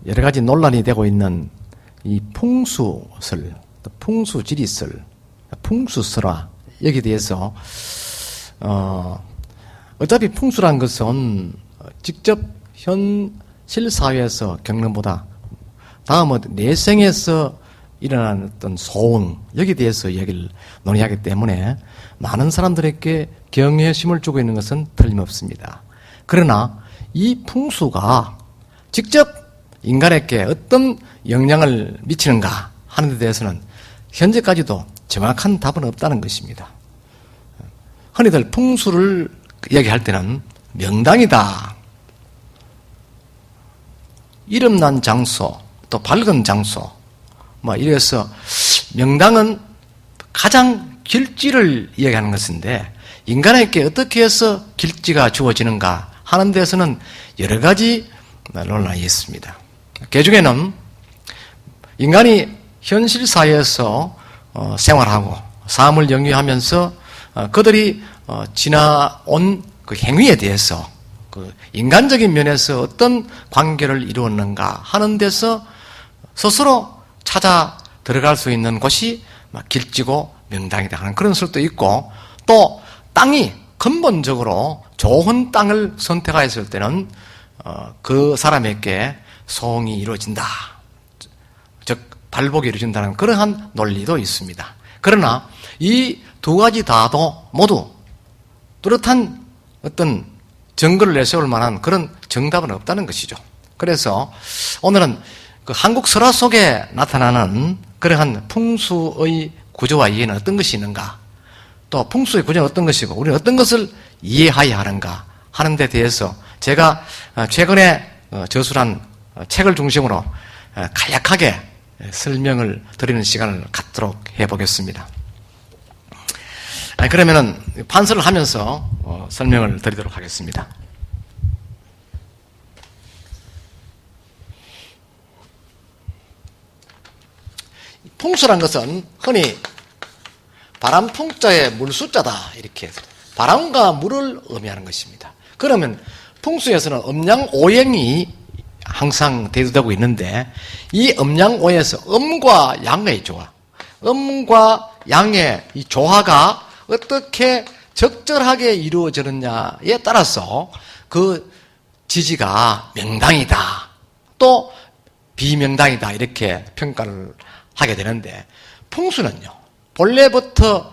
여러 가지 논란이 되고 있는 이 풍수설, 풍수지리설, 풍수설화 여기에 대해서 어차피 풍수란 것은 직접 현실 사회에서 겪는 보다 다음은 내생에서 일어나는 어떤 소응 여기에 대해서 이야기를 논의하기 때문에 많은 사람들에게 경외심을 주고 있는 것은 틀림없습니다. 그러나 이 풍수가 직접 인간에게 어떤 영향을 미치는가 하는 데 대해서는 현재까지도 정확한 답은 없다는 것입니다. 흔히들 풍수를 이야기할 때는 명당이다, 이름난 장소, 또 밝은 장소, 이래서 명당은 가장 길지를 이야기하는 것인데 인간에게 어떻게 해서 길지가 주어지는가 하는 데서는 여러 가지 논란이 있습니다. 그 중에는 인간이 현실 사회에서 생활하고 삶을 영위하면서 그들이 지나온 그 행위에 대해서 그 인간적인 면에서 어떤 관계를 이루었는가 하는 데서 스스로 찾아 들어갈 수 있는 곳이 길지고 명당이다 하는 그런 설도 있고, 또 땅이 근본적으로 좋은 땅을 선택하였을 때는 그 사람에게 소응이 이루어진다, 즉 발복이 이루어진다는 그러한 논리도 있습니다. 그러나 이 두 가지 다도 모두 뚜렷한 어떤 증거를 내세울 만한 그런 정답은 없다는 것이죠. 그래서 오늘은 그 한국 설화 속에 나타나는 그러한 풍수의 구조와 이해는 어떤 것이 있는가, 또 풍수의 구조는 어떤 것이고 우리는 어떤 것을 이해해야 하는가 하는 데 대해서 제가 최근에 저술한 책을 중심으로 간략하게 설명을 드리는 시간을 갖도록 해보겠습니다. 그러면은 판서를 하면서 설명을 드리도록 하겠습니다. 풍수란 것은 흔히 바람풍자의 물수자다 이렇게 바람과 물을 의미하는 것입니다. 그러면 풍수에서는 음양오행이 항상 대두되고 있는데 이 음양오에서 음과 양의 조화, 음과 양의 이 조화가 어떻게 적절하게 이루어지느냐에 따라서 그 지지가 명당이다, 또 비명당이다 이렇게 평가를 하게 되는데, 풍수는요 본래부터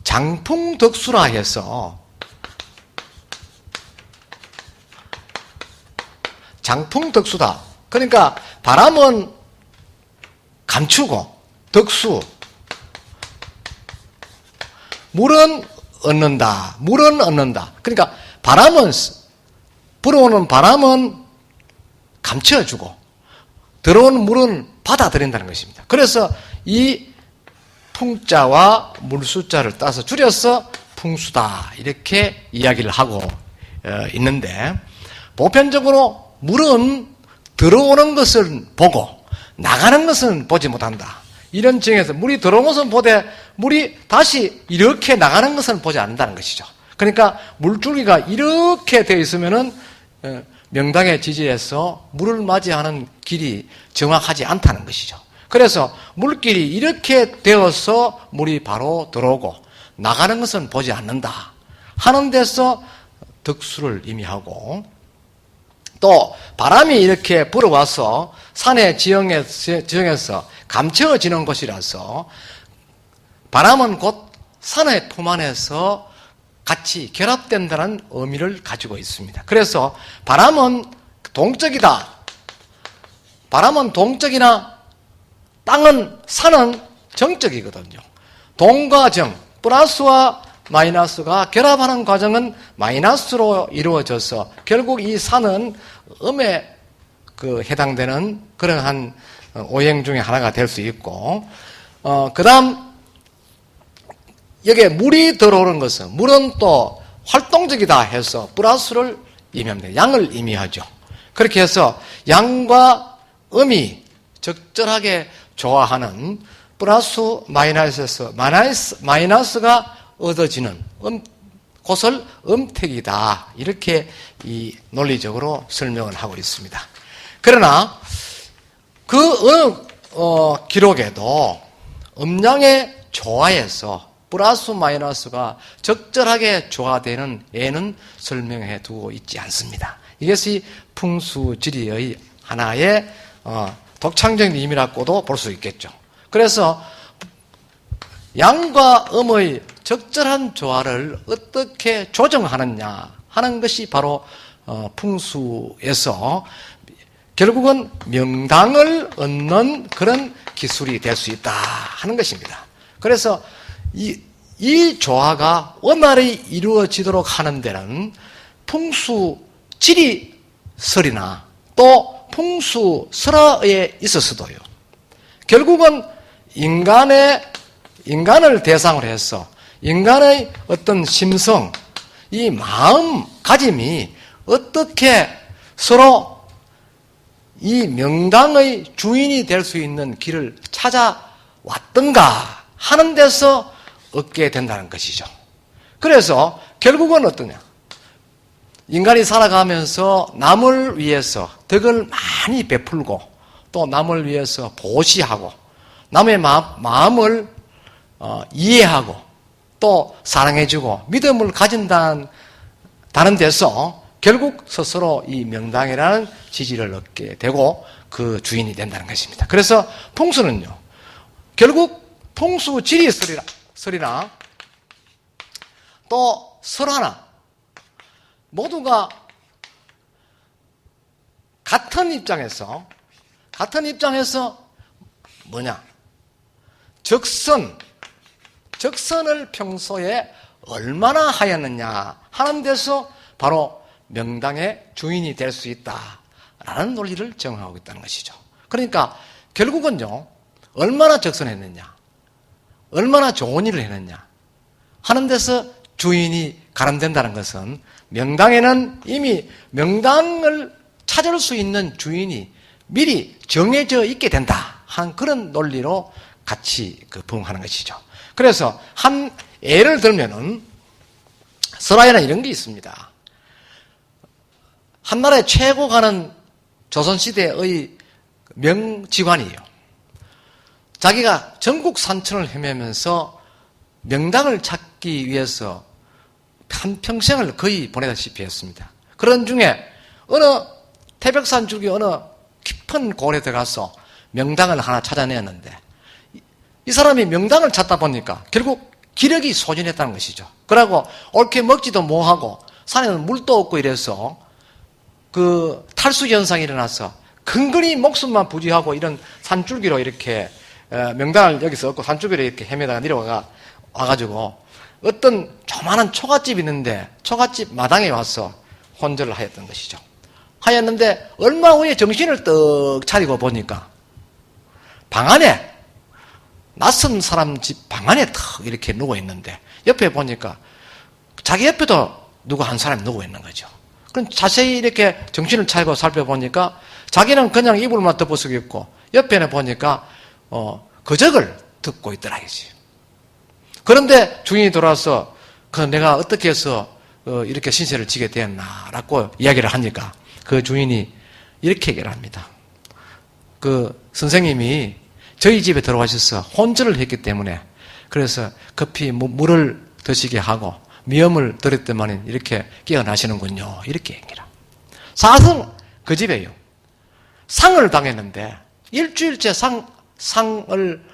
장풍덕수라 해서 장풍덕수다. 그러니까 바람은 감추고 덕수, 물은 얻는다, 물은 얻는다. 그러니까 바람은, 불어오는 바람은 감춰주고 들어오는 물은 받아들인다는 것입니다. 그래서 이 풍자와 물수자를 따서 줄여서 풍수다 이렇게 이야기를 하고 있는데, 보편적으로 물은 들어오는 것을 보고 나가는 것은 보지 못한다 이런 증에서 물이 들어온 것은 보되 물이 다시 이렇게 나가는 것은 보지 않는다는 것이죠. 그러니까 물줄기가 이렇게 되어 있으면은 명당에 지지해서 물을 맞이하는 길이 정확하지 않다는 것이죠. 그래서 물길이 이렇게 되어서 물이 바로 들어오고 나가는 것은 보지 않는다 하는 데서 덕수를 의미하고, 또 바람이 이렇게 불어와서 산의 지형에서 감춰지는 곳이라서 바람은 곧 산의 품 안에서 같이 결합된다는 의미를 가지고 있습니다. 그래서 바람은 동적이다, 바람은 동적이나 산은 정적이거든요. 동과 정, 플러스와 마이너스가 결합하는 과정은 마이너스로 이루어져서 결국 이 산은 음에 해당되는 그러한 오행 중에 하나가 될 수 있고, 그 다음 여기에 물이 들어오는 것은, 물은 또 활동적이다 해서 플러스를 의미합니다. 양을 의미하죠. 그렇게 해서 양과 음이 적절하게 조화하는 플러스 마이너스에서 마이너스가 얻어지는 곳을 음택이다 이렇게 이 논리적으로 설명을 하고 있습니다. 그러나 그 어느 기록에도 음양의 조화에서 플러스 마이너스가 적절하게 조화되는 예는 설명해 두고 있지 않습니다. 이것이 풍수지리의 하나의 독창적인 의미라고도 볼 수 있겠죠. 그래서 양과 음의 적절한 조화를 어떻게 조정하느냐 하는 것이 바로 풍수에서 결국은 명당을 얻는 그런 기술이 될 수 있다 하는 것입니다. 그래서 이 조화가 원활히 이루어지도록 하는 데는 풍수지리설이나 또 풍수설화에 있어서도요. 결국은 인간을 대상으로 해서 인간의 어떤 심성, 이 마음가짐이 어떻게 서로 이 명당의 주인이 될 수 있는 길을 찾아왔던가 하는 데서 얻게 된다는 것이죠. 그래서 결국은 어떠냐? 인간이 살아가면서 남을 위해서 덕을 많이 베풀고 또 남을 위해서 보시하고 남의 마음을 이해하고 또 사랑해주고 믿음을 가진다는 데서 결국 스스로 이 명당이라는 지지를 얻게 되고 그 주인이 된다는 것입니다. 그래서 풍수는요, 결국 풍수지리설이나 또 설화나 모두가 같은 입장에서 뭐냐? 적선을 평소에 얼마나 하였느냐 하는 데서 바로 명당의 주인이 될 수 있다라는 논리를 정하고 있다는 것이죠. 그러니까 결국은요, 얼마나 적선했느냐, 얼마나 좋은 일을 했느냐 하는 데서 주인이 가름된다는 것은 명당에는 이미 명당을 찾을 수 있는 주인이 미리 정해져 있게 된다 하는 그런 논리로 같이 부응하는 것이죠. 그래서 한 예를 들면은 설화에는 이런 게 있습니다. 한나라의 최고 가는 조선시대의 명직관이에요. 자기가 전국 산천을 헤매면서 명당을 찾기 위해서 한평생을 거의 보내다시피 했습니다. 그런 중에 어느 태백산 쪽에 어느 깊은 골에 들어가서 명당을 하나 찾아내었는데 이 사람이 명당을 찾다 보니까 결국 기력이 소진했다는 것이죠. 그러고 옳게 먹지도 못하고 산에는 물도 없고 이래서 그 탈수 현상이 일어나서 근근히 목숨만 부지하고 이런 산줄기로 이렇게 명당을 여기서 얻고 산줄기로 이렇게 헤매다가 와가지고 어떤 조만한 초가집이 있는데 초가집 마당에 와서 혼절을 하였던 것이죠. 하였는데 얼마 후에 정신을 떡 차리고 보니까 방 안에 낯선 사람 집 방 안에 탁 이렇게 누워 있는데 옆에 보니까 자기 옆에도 누구 한 사람이 누워 있는 거죠. 그럼 자세히 이렇게 정신을 차리고 살펴보니까 자기는 그냥 이불만 덮어쓰고 있고 옆에는 보니까 거적을 듣고 있더라 이지. 그런데 주인이 돌아와서 내가 어떻게 해서 이렇게 신세를 지게 되었나라고 이야기를 하니까 그 주인이 이렇게 얘기를 합니다. 그 선생님이 저희 집에 들어와셔서 혼절을 했기 때문에 그래서 급히 물을 드시게 하고 미염을 드렸더니 이렇게 깨어나시는군요. 이렇게 얘기를. 사실은 그 집에요. 상을 당했는데 일주일째 상을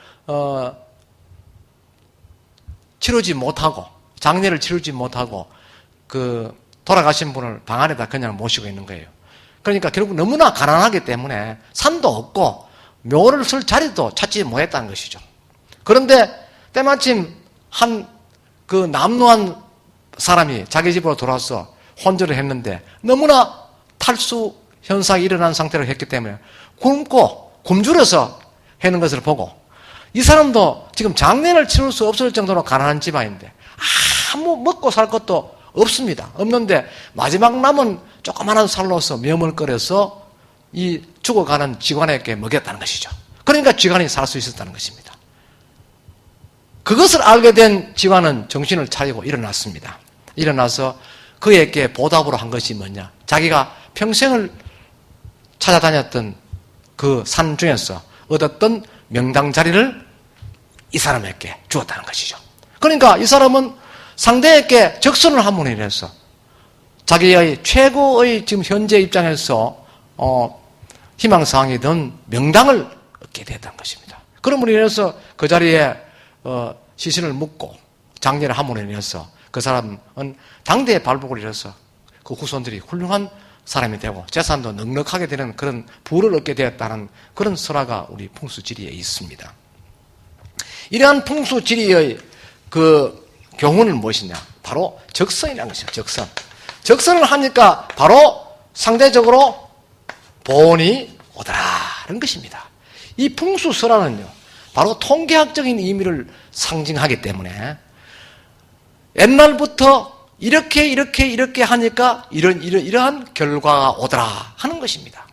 치르지 못하고 장례를 치르지 못하고 그 돌아가신 분을 방 안에다 그냥 모시고 있는 거예요. 그러니까 결국 너무나 가난하기 때문에 산도 없고 묘를 쓸 자리도 찾지 못했다는 것이죠. 그런데 때마침 한 그 남루한 사람이 자기 집으로 돌아와서 혼절을 했는데 너무나 탈수 현상이 일어난 상태로 했기 때문에 굶주려서 하는 것을 보고 이 사람도 지금 장례를 치를 수 없을 정도로 가난한 집안인데 아무 먹고 살 것도 없습니다. 없는데 마지막 남은 조그마한 살로서 명을 끓여서 이 죽어가는 직관에게 먹였다는 것이죠. 그러니까 직관이 살 수 있었다는 것입니다. 그것을 알게 된 직관은 정신을 차리고 일어났습니다. 일어나서 그에게 보답으로 한 것이 뭐냐? 자기가 평생을 찾아다녔던 그 산 중에서 얻었던 명당 자리를 이 사람에게 주었다는 것이죠. 그러니까 이 사람은 상대에게 적선을 함으로 인해서 자기의 최고의 지금 현재 입장에서 희망사항이던 명당을 얻게 됐다는 것입니다. 그러므로 인해서 그 자리에 시신을 묻고 장례를 함으로 인해서 그 사람은 당대의 발복을 이뤄서 그 후손들이 훌륭한 사람이 되고 재산도 넉넉하게 되는 그런 부를 얻게 되었다는 그런 설화가 우리 풍수지리에 있습니다. 이러한 풍수지리의 그 교훈은 무엇이냐? 바로 적선이라는 것이죠. 적선. 적선을 하니까 바로 상대적으로 보온이 오더라는 것입니다. 이 풍수설화는요, 바로 통계학적인 의미를 상징하기 때문에 옛날부터 이렇게 하니까 이러한 결과가 오더라 하는 것입니다.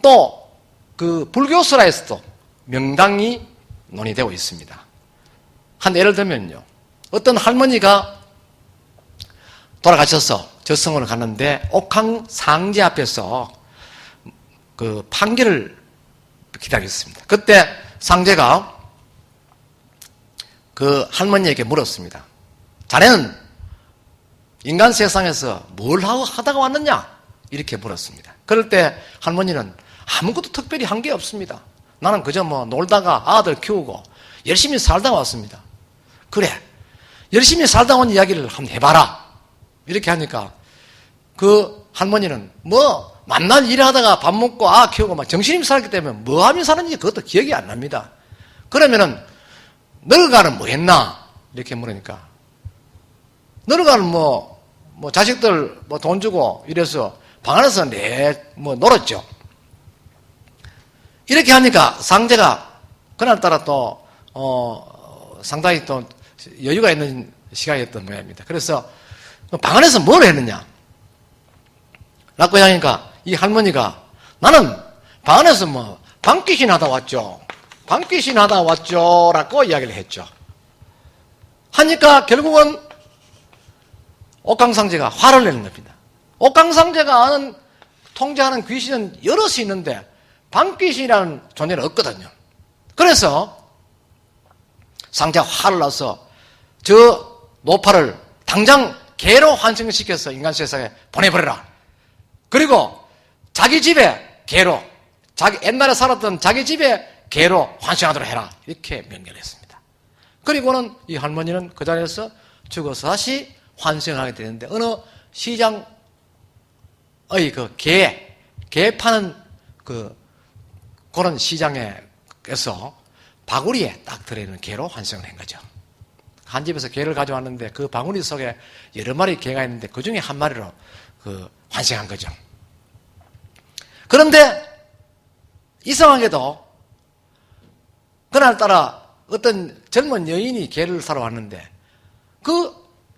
또 그 불교설화에서도 명당이 논의되고 있습니다. 한 예를 들면요, 어떤 할머니가 돌아가셔서 저승으로 갔는데 옥황 상제 앞에서 그 판결을 기다렸습니다. 그때 상제가 그 할머니에게 물었습니다. 자네는 인간 세상에서 뭘 하다가 왔느냐? 이렇게 물었습니다. 그럴 때 할머니는 아무것도 특별히 한 게 없습니다. 나는 그저 놀다가 아들 키우고 열심히 살다 왔습니다. 그래, 열심히 살다 온 이야기를 한번 해봐라. 이렇게 하니까 그 할머니는 만날 일을 하다가 밥 먹고 키우고 정신이 살기 때문에 뭐 하며 사는지 그것도 기억이 안 납니다. 그러면은 늙어가는 뭐 했나? 이렇게 물으니까 늙어가는 자식들 돈 주고 이래서 방 안에서 놀았죠. 이렇게 하니까 상제가 그날따라 또 상당히 또 여유가 있는 시간이었던 모양입니다. 그래서 방 안에서 뭘 했느냐? 라고 하니까 이 할머니가 나는 방 안에서 방귀신 하다 왔죠. 방귀신 하다 왔죠. 라고 이야기를 했죠. 하니까 결국은 옥황상제가 화를 내는 겁니다. 옥황상제가 통제하는 귀신은 여럿이 있는데 방귀신이라는 존재는 없거든요. 그래서 상제가 화를 나서 저 노파를 당장 개로 환생시켜서 인간 세상에 보내버려라. 그리고 자기 집에 개로, 옛날에 살았던 자기 집에 개로 환생하도록 해라. 이렇게 명령을 했습니다. 그리고는 이 할머니는 그 자리에서 죽어서 다시 환생하게 되는데 어느 시장의 그 개 파는 그런 시장에서 바구리에 딱 들어있는 개로 환생을 한 거죠. 한 집에서 개를 가져왔는데 그 바구리 속에 여러 마리 개가 있는데 그 중에 한 마리로 환생한 거죠. 그런데 이상하게도 그날따라 어떤 젊은 여인이 개를 사러 왔는데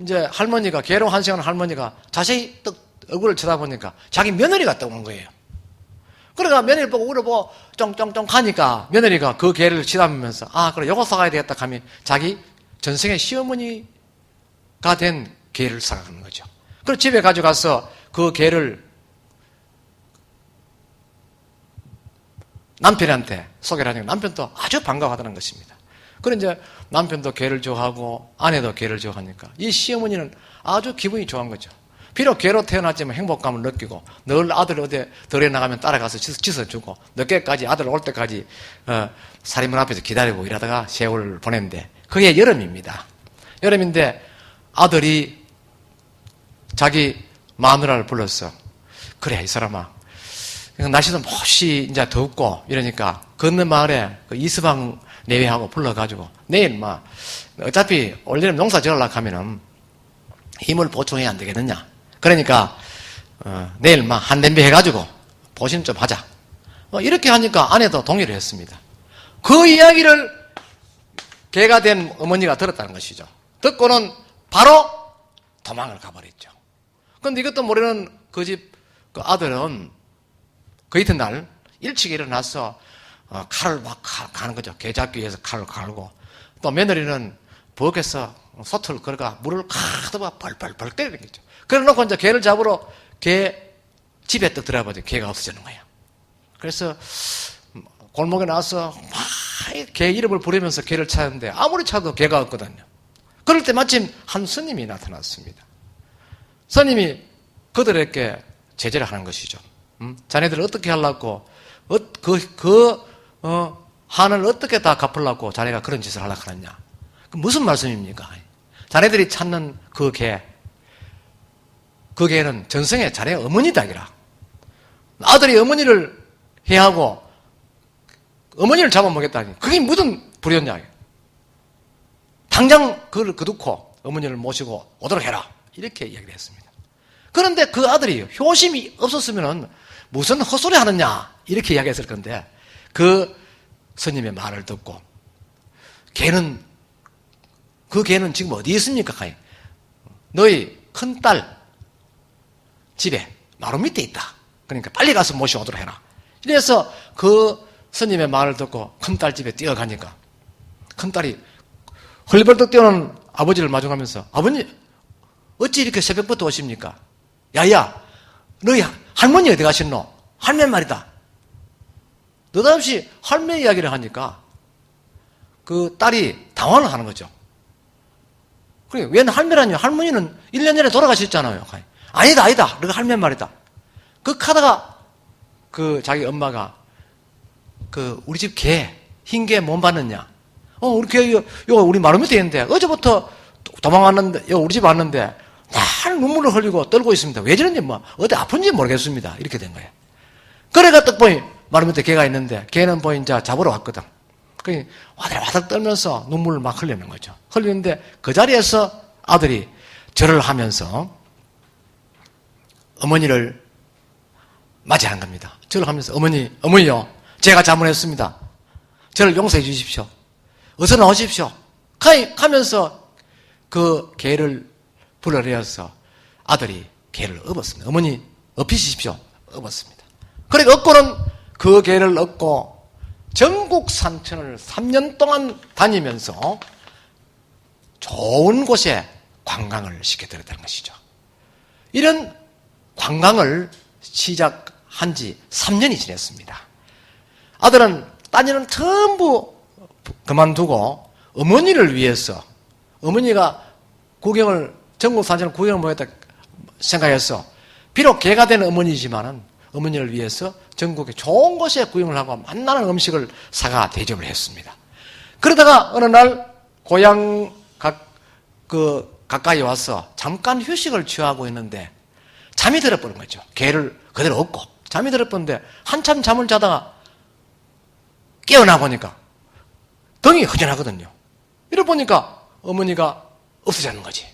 이제 할머니가 개로 환생하는 할머니가 자세히 얼굴을 쳐다보니까 자기 며느리가 떠오는 거예요. 그러니까 며느리 보고 울어보고 쫑쫑쫑 하니까 며느리가 그 개를 치다보면서 그래 요거 사가야 되겠다 하면 자기 전생의 시어머니가 된 개를 사가는 거죠. 그리고 집에 가져가서 그 개를 남편한테 소개를 하니까 남편도 아주 반가워하다는 것입니다. 그리고 이제 남편도 개를 좋아하고 아내도 개를 좋아하니까 이 시어머니는 아주 기분이 좋은 거죠. 비록 개로 태어났지만 행복감을 느끼고 늘 아들 어디 들에 나가면 따라가서 씻어주고 늦게까지 아들 올 때까지 사리문 앞에서 기다리고 이러다가 세월을 보냈는데 그게 여름입니다. 여름인데 아들이 자기 마누라를 불렀어. 그래 이 사람아 날씨도 몹시 이제 덥고 이러니까 건너 마을에 그 이서방 내외하고 불러가지고 내일 어차피 올여름 농사 지으려고 하면은 힘을 보충해야 안 되겠느냐. 그러니까 내일 한 냄비 해가지고 보신 좀 하자. 이렇게 하니까 아내도 동의를 했습니다. 그 이야기를 개가 된 어머니가 들었다는 것이죠. 듣고는 바로 도망을 가버렸죠. 그런데 이것도 모르는 그 집 그 아들은 그 이튿날 일찍 일어나서 칼을 막 가는 거죠. 개 잡기 위해서 칼을 갈고 또 며느리는 부엌에서 소틀 걸어가 물을 가득 펄펄펄 끓이는 거죠. 그래 놓고 이제 개를 잡으러 개 집에 또 들어가보니 개가 없어지는 거예요. 그래서 골목에 나와서 막 개 이름을 부르면서 개를 찾는데 아무리 찾아도 개가 없거든요. 그럴 때 마침 한 스님이 나타났습니다. 스님이 그들에게 제재를 하는 것이죠. 자네들 어떻게 하려고 한을 어떻게 다 갚으려고 자네가 그런 짓을 하려고 하느냐. 무슨 말씀입니까? 자네들이 찾는 그 개는 전생에 자네 어머니다 이라. 아들이 어머니를 해하고 어머니를 잡아먹겠다니 그게 무슨 불효냐. 당장 그를 거두고 어머니를 모시고 오도록 해라. 이렇게 이야기를 했습니다. 그런데 그 아들이 효심이 없었으면 무슨 헛소리 하느냐 이렇게 이야기했을 건데 그 스님의 말을 듣고 그 개는 지금 어디 있습니까? 너희 큰딸 집에 마루 밑에 있다. 그러니까 빨리 가서 모셔오도록 해라. 이래서 그 스님의 말을 듣고 큰딸 집에 뛰어가니까 큰딸이 헐벌떡 뛰어오는 아버지를 마주하면서 아버님 어찌 이렇게 새벽부터 오십니까? 야야 너희 할머니 어디 가셨노? 할매 말이다. 느닷없이 할매 이야기를 하니까 그 딸이 당황을 하는 거죠. 그래, 웬 할매라뇨? 할머니는 1년 전에 돌아가셨잖아요. 아니다. 너가 할매 말이다. 그 하다가 그 자기 엄마가 그 우리 집 개, 흰 개 못 봤느냐? 우리 개, 요 우리 마루 밑에 있는데 어제부터 도망왔는데, 우리 집 왔는데 날 눈물을 흘리고 떨고 있습니다. 왜 저런지 어디 아픈지 모르겠습니다. 이렇게 된 거예요. 그래가 딱 보니 마루 밑에 개가 있는데 개는 보니 이제 잡으러 왔거든. 그게 와들와들 떨면서 눈물을 막 흘리는 거죠. 흘리는데 그 자리에서 아들이 절을 하면서 어머니를 맞이하는 겁니다. 절을 하면서 어머니요. 제가 잘못했습니다. 저를 용서해 주십시오. 어서 나오십시오. 하면서 그 개를 불러내어서 아들이 개를 업었습니다. 어머니 업히십시오. 업었습니다. 그러니까 업고는 그 개를 업고 전국 산천을 3년 동안 다니면서 좋은 곳에 관광을 시켜드렸다는 것이죠. 이런 관광을 시작한 지 3년이 지났습니다. 아들은 딴일은 전부 그만두고 어머니를 위해서 어머니가 전국 산천을 구경을 못했다 생각해서 비록 개가 된 어머니지만은 어머니를 위해서 전국에 좋은 곳에 구경을 하고 만나는 음식을 사가 대접을 했습니다. 그러다가 어느 날 고향 가까이 와서 잠깐 휴식을 취하고 있는데 잠이 들어버린 거죠. 개를 그대로 업고 잠이 들어버렸는데 한참 잠을 자다가 깨어나 보니까 등이 허전하거든요. 이러 보니까 어머니가 없어지는 거지.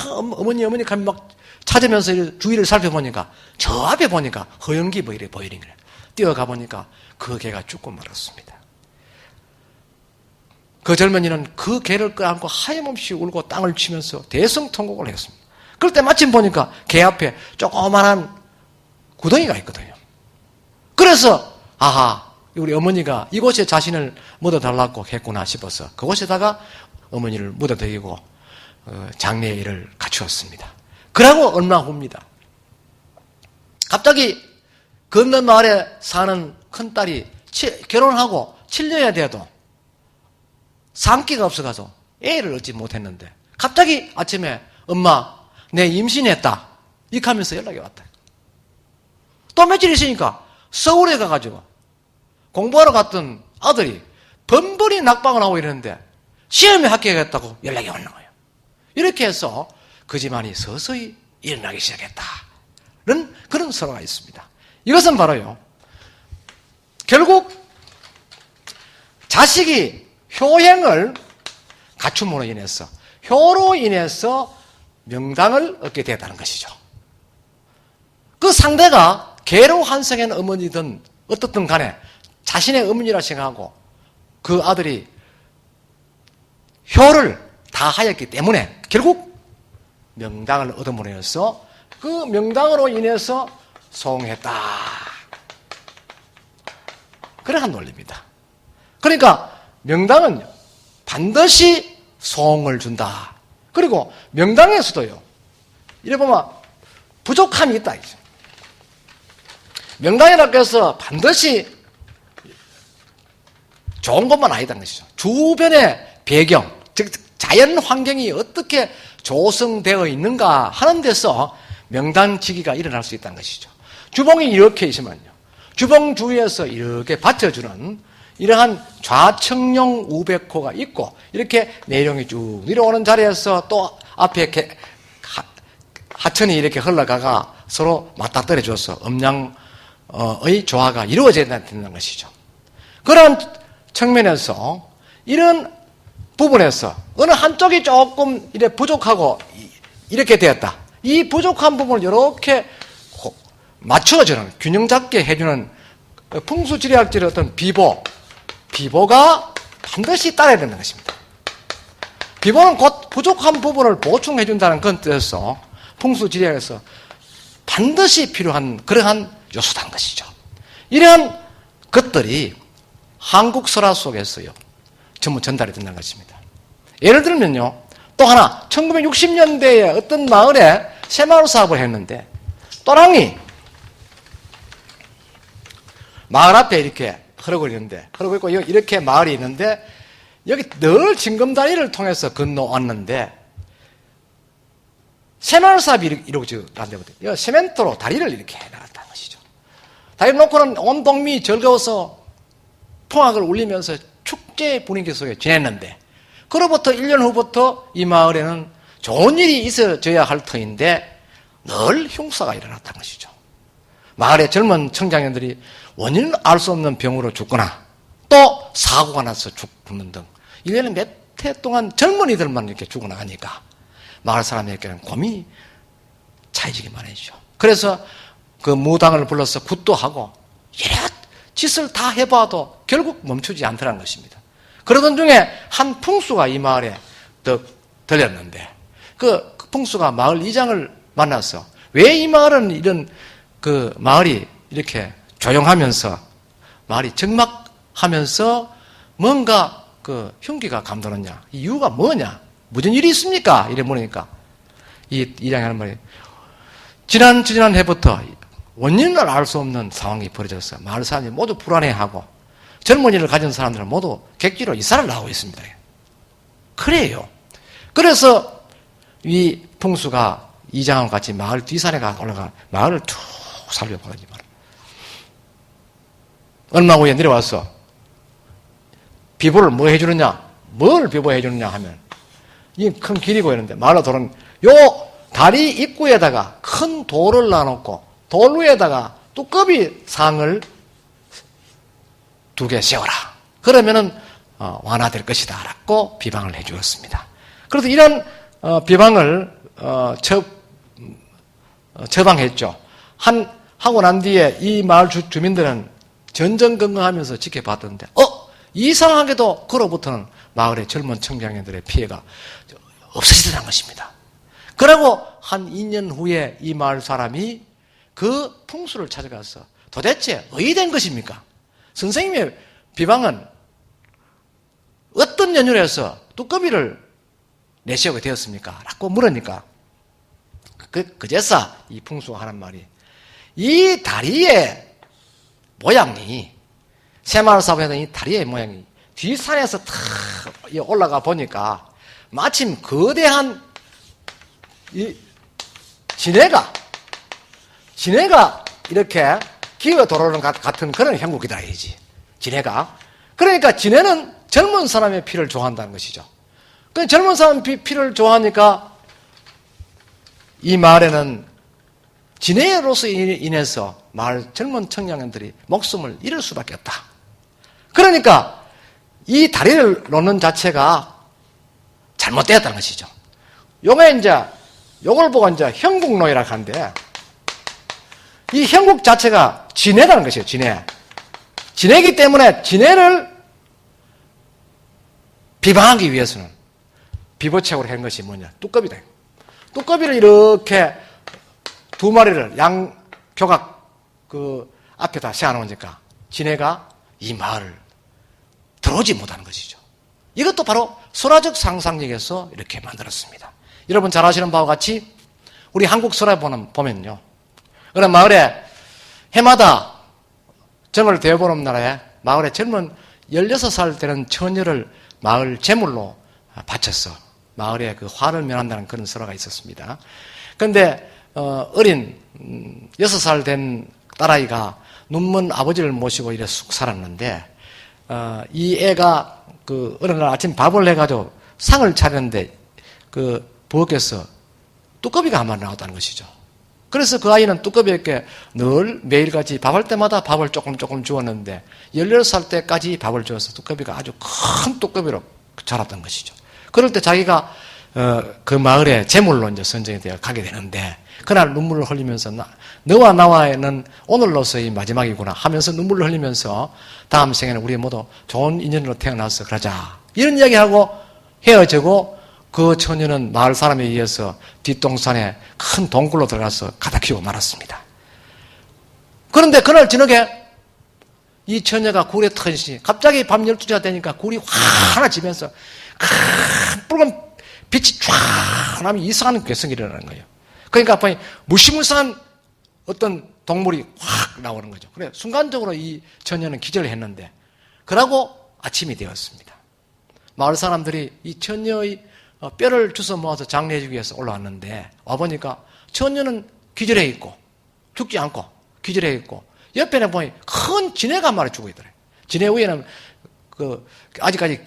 어머니 하면 막 찾으면서 주위를 살펴보니까 저 앞에 보니까 허연기 보이는 거예요. 뛰어가 보니까 그 개가 죽고 말았습니다. 그 젊은이는 그 개를 껴안고 하염없이 울고 땅을 치면서 대성통곡을 했습니다. 그럴 때 마침 보니까 개 앞에 조그만한 구덩이가 있거든요. 그래서 우리 어머니가 이곳에 자신을 묻어달라고 했구나 싶어서 그곳에다가 어머니를 묻어드리고 장례일을 갖추었습니다. 그러고 얼마 후입니다. 갑자기 건너 마을에 사는 큰딸이 결혼하고 7년이 돼도 산기가 없어가지고 애를 얻지 못했는데 갑자기 아침에 엄마 내 임신했다 이렇게 하면서 연락이 왔다. 또 며칠 있으니까 서울에 가가지고 공부하러 갔던 아들이 번번이 낙방을 하고 이러는데 시험에 합격했다고 연락이 오는 거예요. 이렇게 해서 그 집안이 서서히 일어나기 시작했다는 그런 설화가 있습니다. 이것은 바로요, 결국 자식이 효행을 갖춤으로 인해서 효로 인해서 명당을 얻게 되었다는 것이죠. 그 상대가 개로 환생한 어머니든 어떻든 간에 자신의 어머니라 생각하고 그 아들이 효를 다 하였기 때문에 결국 명당을 얻음으로 인해서 그 명당으로 인해서 소홍했다. 그러한 논리입니다. 그러니까 명당은 반드시 소홍을 준다. 그리고 명당에서도요, 이래 보면 부족함이 있다. 명당이라고 해서 반드시 좋은 것만 아니다는 것이죠. 주변의 배경, 즉 자연 환경이 어떻게 조성되어 있는가 하는 데서 명당지기가 일어날 수 있다는 것이죠. 주봉이 이렇게 있으면요, 주봉 주위에서 이렇게 받쳐주는 이러한 좌청룡 우백호가 있고, 이렇게 내룡이 쭉 내려오는 자리에서 또 앞에 하천이 이렇게 흘러가가 서로 맞닥뜨려줘서 음양의 조화가 이루어져야 된다는 것이죠. 그런 측면에서 이런 부분에서 어느 한쪽이 조금 이렇게 부족하고 이렇게 되었다. 이 부족한 부분을 이렇게 맞춰주는, 균형 잡게 해주는 풍수지리학적인 어떤 비보가 반드시 따라야 된다는 것입니다. 비보는 곧 부족한 부분을 보충해준다는 그런 뜻에서 풍수지리학에서 반드시 필요한 그러한 요소다는 것이죠. 이러한 것들이 한국 설화 속에서요, 전부 전달이 된다는 것입니다. 예를 들면요, 또 하나, 1960년대에 어떤 마을에 새마을 사업을 했는데, 또랑이 마을 앞에 이렇게 흐르고 있고, 이렇게 마을이 있는데, 여기 늘 징검다리를 통해서 건너왔는데, 새마을 사업이 이루어지는데, 세멘토로 다리를 이렇게 해나갔다는 것이죠. 다리를 놓고는 온 동미 즐거워서 풍악을 울리면서 축제 분위기 속에 지냈는데, 그로부터 1년 후부터 이 마을에는 좋은 일이 있어져야 할 터인데 늘 흉사가 일어났다는 것이죠. 마을의 젊은 청장년들이 원인을 알 수 없는 병으로 죽거나 또 사고가 나서 죽는 등 1년에 몇 해 동안 젊은이들만 이렇게 죽어나가니까 마을 사람에게는 고민이 차이지기 마련이죠. 그래서 그 무당을 불러서 굿도 하고 이래 짓을 다 해봐도 결국 멈추지 않더라는 것입니다. 그러던 중에 한 풍수가 이 마을에 들렸는데, 그 풍수가 마을 이장을 만나서 왜 이 마을은 이런 그 마을이 이렇게 조용하면서 마을이 적막하면서 뭔가 그 흉기가 감도느냐, 이 이유가 뭐냐, 무슨 일이 있습니까? 이래 물으니까 이 이장이 하는 말이, 지난 해부터 원인을 알 수 없는 상황이 벌어져서 마을 사람들이 모두 불안해하고 젊은이를 가진 사람들은 모두 객지로 이사를 나오고 있습니다. 그래요. 그래서 이 풍수가 이장과 같이 마을 뒷산에 올라가 마을을 쭉 살펴보더니 말이야. 얼마 후에 내려와서 비보를 뭐 해주느냐, 뭘 비보해 주느냐 하면, 이 큰 길이 보이는데 마을로 도는 요 다리 입구에다가 큰 돌을 놔놓고 돌 위에다가 뚜꺼비 상을 2개 세워라. 그러면은 완화될 것이다 라고 비방을 해 주었습니다. 그래서 이런 비방을 처방했죠. 하고 난 뒤에 이 마을 주민들은 전전긍긍하면서 지켜봤던데, 이상하게도 그로부터는 마을의 젊은 청장년들의 피해가 없어지더란 것입니다. 그리고 한 2년 후에 이 마을 사람이 그 풍수를 찾아가서 도대체 어디 된 것입니까? 선생님의 비방은 어떤 연유로 해서 뚜꺼비를 내세우게 되었습니까? 라고 물으니까 그제서 이 풍수가 하는 말이, 이 다리의 모양이, 새마을 사업에서 이 다리의 모양이 뒷산에서 탁 올라가 보니까 마침 거대한 이 진해가 이렇게 기어 돌아오는 같은 그런 형국이다 이지. 진해가. 그러니까 진해는 젊은 사람의 피를 좋아한다는 것이죠. 그 젊은 사람 피를 좋아하니까 이 마을에는 진해로서 인해서 마을 젊은 청년들이 목숨을 잃을 수밖에 없다. 그러니까 이 다리를 놓는 자체가 잘못되었다는 것이죠. 요걸 보고 이제 형국노이라고 하는데, 이 형국 자체가 진해라는 것이에요, 진해. 진해이기 때문에 진해를 비방하기 위해서는 비보책으로 한 것이 뭐냐? 뚜꺼비다. 뚜꺼비를 이렇게 2마리를 양교각 그 앞에다 세워놓으니까 진해가 이 마을을 들어오지 못하는 것이죠. 이것도 바로 설화적 상상력에서 이렇게 만들었습니다. 여러분 잘 아시는 바와 같이 우리 한국 설화 보면요, 어느 마을에 해마다 정월 대보름날에 마을에 젊은 16살 되는 처녀를 마을 제물로 바쳤어. 마을에 그 화를 면한다는 그런 설화가 있었습니다. 그런데 어린 6살 된 딸아이가 눈먼 아버지를 모시고 이래 쑥 살았는데 이 애가 그 어느 날 아침 밥을 해가지고 상을 차렸는데 그 부엌에서 뚜꺼비가 한 마리 나왔다는 것이죠. 그래서 그 아이는 뚜꺼비에게 늘 매일같이 밥할 때마다 밥을 조금 주었는데 16살 때까지 밥을 주어서 뚜꺼비가 아주 큰 뚜꺼비로 자랐던 것이죠. 그럴 때 자기가 그 마을에 제물로 이제 선정이 되어 가게 되는데 그날 눈물을 흘리면서 너와 나와는 오늘로서의 마지막이구나 하면서 눈물을 흘리면서 다음 생에는 우리 모두 좋은 인연으로 태어나서 그러자 이런 이야기하고 헤어지고 그 처녀는 마을 사람에 의해서 뒷동산에 큰 동굴로 들어가서 가다 키우고 말았습니다. 그런데 그날 저녁에 이 처녀가 굴에 터지시 갑자기 밤 12시가 되니까 굴이 환해지면서 큰 붉은 빛이 쫙 나면 이상한 괴성이 일어나는 거예요. 그러니까 무시무시한 어떤 동물이 확 나오는 거죠. 그래 순간적으로 이 처녀는 기절을 했는데 그러고 아침이 되었습니다. 마을 사람들이 이 처녀의 뼈를 주워 모아서 장례해주기 위해서 올라왔는데 와보니까 처녀는 기절해 있고 죽지 않고 기절해 있고 옆에는 보니 큰 지네가 한 마리 죽어 있더래. 지네 위에는 아직까지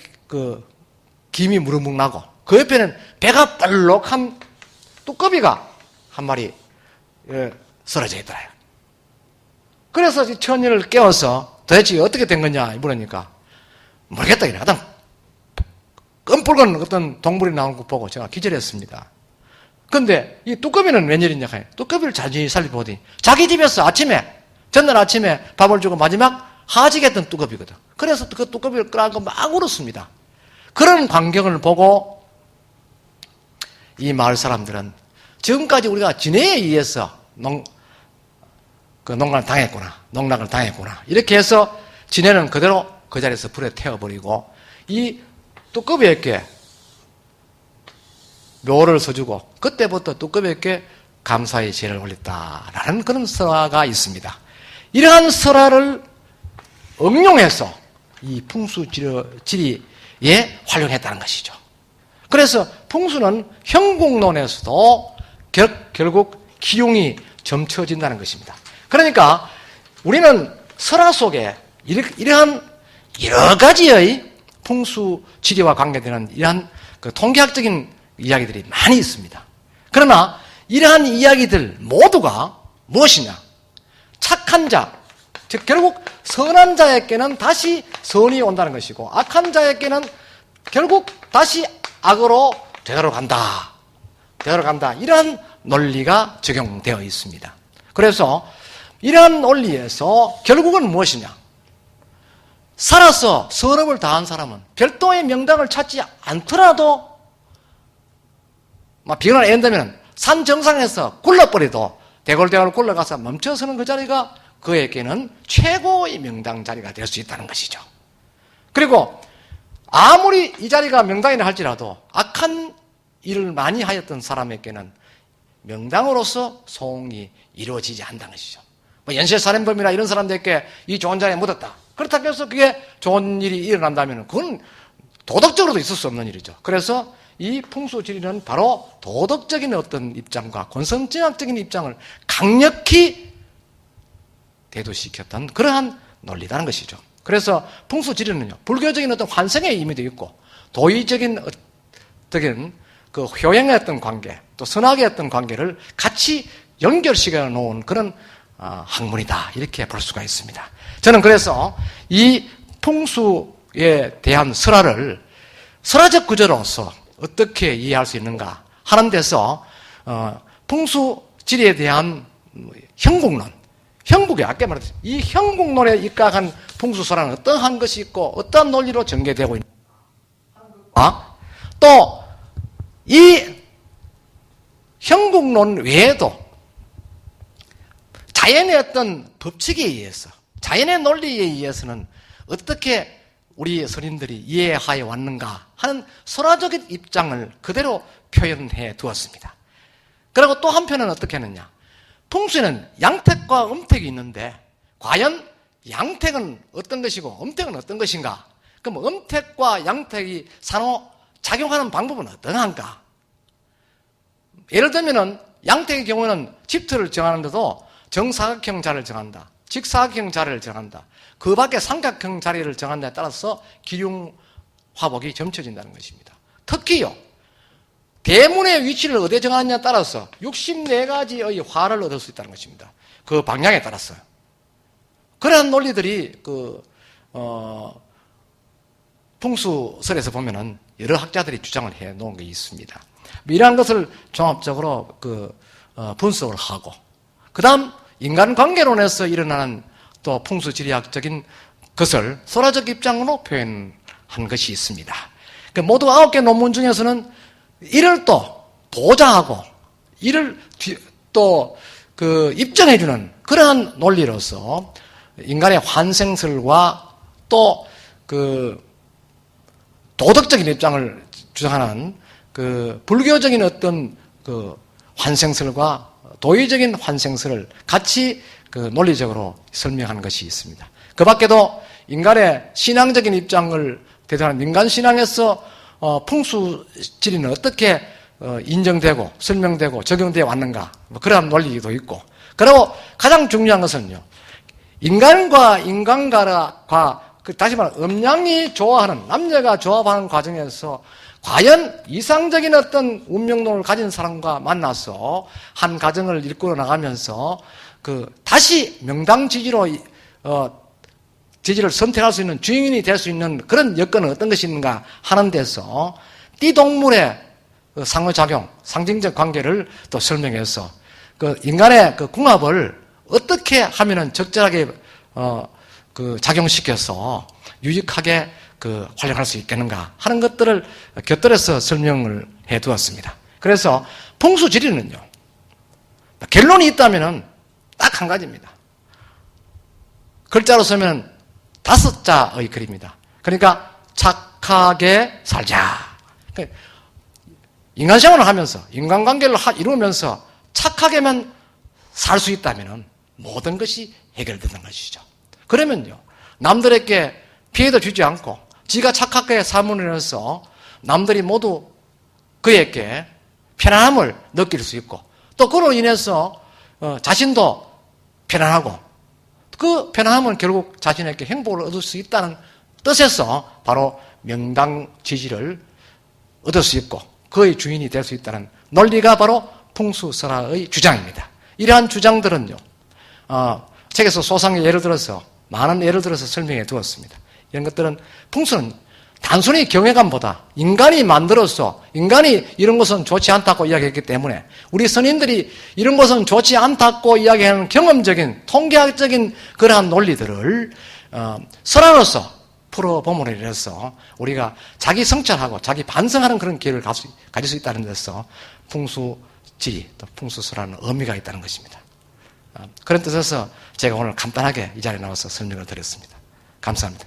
김이 무르묵 나고 그 옆에는 배가 볼록한 뚜꺼비가 한 마리 쓰러져 있더래요. 그래서 이 처녀를 깨워서 도대체 어떻게 된 거냐 물으니까 모르겠다 이래. 끔붉은 어떤 동물이 나오는 거 보고 제가 기절했습니다. 근데 이 뚜꺼비는 웬일이냐 하니 뚜꺼비를 자세히 살펴보더니 자기 집에서 전날 아침에 밥을 주고 마지막 하직했던 뚜꺼비거든. 그래서 그 뚜꺼비를 끌어안고 막 울었습니다. 그런 광경을 보고 이 마을 사람들은 지금까지 우리가 지네에 의해서 농락을 당했구나. 이렇게 해서 지네는 그대로 그 자리에서 불에 태워버리고 이 뚜꺼비에게 묘를 서주고 그때부터 뚜꺼비에게 감사의 제를 올렸다라는 그런 설화가 있습니다. 이러한 설화를 응용해서 이 풍수지리에 활용했다는 것이죠. 그래서 풍수는 형국론에서도 결국 기용이 점쳐진다는 것입니다. 그러니까 우리는 설화 속에 이러한 여러 가지의 풍수 지리와 관계되는 이러한 통계학적인 이야기들이 많이 있습니다. 그러나 이러한 이야기들 모두가 무엇이냐? 착한 자, 즉 결국 선한 자에게는 다시 선이 온다는 것이고 악한 자에게는 결국 다시 악으로 되돌아 간다. 이러한 논리가 적용되어 있습니다. 그래서 이러한 논리에서 결국은 무엇이냐? 살아서 선업을 다한 사람은 별도의 명당을 찾지 않더라도 비가 앤다면 산 정상에서 굴러버려도 대골대골 굴러가서 멈춰서는 그 자리가 그에게는 최고의 명당 자리가 될 수 있다는 것이죠. 그리고 아무리 이 자리가 명당이라 할지라도 악한 일을 많이 하였던 사람에게는 명당으로서 소응이 이루어지지 않는다는 것이죠. 연쇄살인범이나 이런 사람들에게 이 좋은 자리에 묻었다. 그렇다고 해서 그게 좋은 일이 일어난다면 그건 도덕적으로도 있을 수 없는 일이죠. 그래서 이 풍수지리는 바로 도덕적인 어떤 입장과 권선징악적인 입장을 강력히 대두시켰던 그러한 논리라는 것이죠. 그래서 풍수지리는요, 불교적인 어떤 환생의 의미도 있고 도의적인 어떤 그 효행의 어떤 관계, 또 선악의 어떤 관계를 같이 연결시켜 놓은 그런 학문이다, 이렇게 볼 수가 있습니다. 저는 그래서 이 풍수에 대한 설화를 설화적 구조로서 어떻게 이해할 수 있는가 하는 데서 풍수지리에 대한 형국론, 형국이 아까 말했듯이 이 형국론에 입각한 풍수설화는 어떠한 것이 있고 어떠한 논리로 전개되고 있는가, 또 이 형국론 외에도 자연의 어떤 법칙에 의해서, 자연의 논리에 의해서는 어떻게 우리 선인들이 이해하여 왔는가 하는 설화적인 입장을 그대로 표현해 두었습니다. 그리고 또 한편은 어떻게 했느냐, 풍수에는 양택과 음택이 있는데 과연 양택은 어떤 것이고 음택은 어떤 것인가? 그럼 음택과 양택이 상호작용하는 방법은 어떠한가? 예를 들면은 양택의 경우는 집터를 정하는데도 정사각형 자리를 정한다. 직사각형 자리를 정한다. 그 밖에 삼각형 자리를 정한다에 따라서 기륭화복이 점쳐진다는 것입니다. 특히요, 대문의 위치를 어디에 정하느냐에 따라서 64가지의 화를 얻을 수 있다는 것입니다. 그 방향에 따라서요. 그러한 논리들이 풍수설에서 보면은 여러 학자들이 주장을 해 놓은 게 있습니다. 이러한 것을 종합적으로 분석을 하고, 그 다음 인간관계론에서 일어나는 또 풍수지리학적인 것을 소라적 입장으로 표현한 것이 있습니다. 모두 9개 논문 중에서는 이를 또 보좌하고 이를 또 입증해주는 그러한 논리로서 인간의 환생설과 또 도덕적인 입장을 주장하는 불교적인 어떤 환생설과 도의적인 환생설을 같이 논리적으로 설명하는 것이 있습니다. 그 밖에도 인간의 신앙적인 입장을 대표하는 인간신앙에서 풍수지리는 어떻게 인정되고 설명되고 적용되어 왔는가, 그러한 논리도 있고, 그리고 가장 중요한 것은요, 인간과 인간과 다시 말해 음양이 조화하는, 남녀가 조합하는 과정에서 과연 이상적인 어떤 운명론을 가진 사람과 만나서 한 가정을 이끌어 나가면서 다시 명당지지로 지지를 선택할 수 있는 주인이 될 수 있는 그런 여건은 어떤 것이 있는가 하는 데서 띠동물의 상호작용, 상징적 관계를 또 설명해서 인간의 궁합을 어떻게 하면은 적절하게 작용시켜서 유익하게 활용할 수 있겠는가 하는 것들을 곁들여서 설명을 해 두었습니다. 그래서 풍수지리는요, 결론이 있다면은 딱 한 가지입니다. 글자로 쓰면 5자의 글입니다. 그러니까 착하게 살자. 인간 생활을 하면서 인간관계를 이루면서 착하게만 살 수 있다면 모든 것이 해결되는 것이죠. 그러면요, 남들에게 피해도 주지 않고 지가 착하게 삶으로 해서 남들이 모두 그에게 편안함을 느낄 수 있고, 또 그로 인해서 자신도 편안하고, 그 편안함은 결국 자신에게 행복을 얻을 수 있다는 뜻에서 바로 명당지지를 얻을 수 있고 그의 주인이 될 수 있다는 논리가 바로 풍수설화의 주장입니다. 이러한 주장들은요, 책에서 소상히 예를 들어서 많은 예를 들어서 설명해 두었습니다. 이런 것들은 풍수는 단순히 경외감보다 인간이 만들어서 인간이 이런 것은 좋지 않다고 이야기했기 때문에 우리 선인들이 이런 것은 좋지 않다고 이야기하는 경험적인 통계학적인 그러한 논리들을 설화로서 풀어봄으로 인해서 우리가 자기 성찰하고 자기 반성하는 그런 기회를 가질 수 있다는 데서 풍수지리 또 풍수설화는 의미가 있다는 것입니다. 그런 뜻에서 제가 오늘 간단하게 이 자리에 나와서 설명을 드렸습니다. 감사합니다.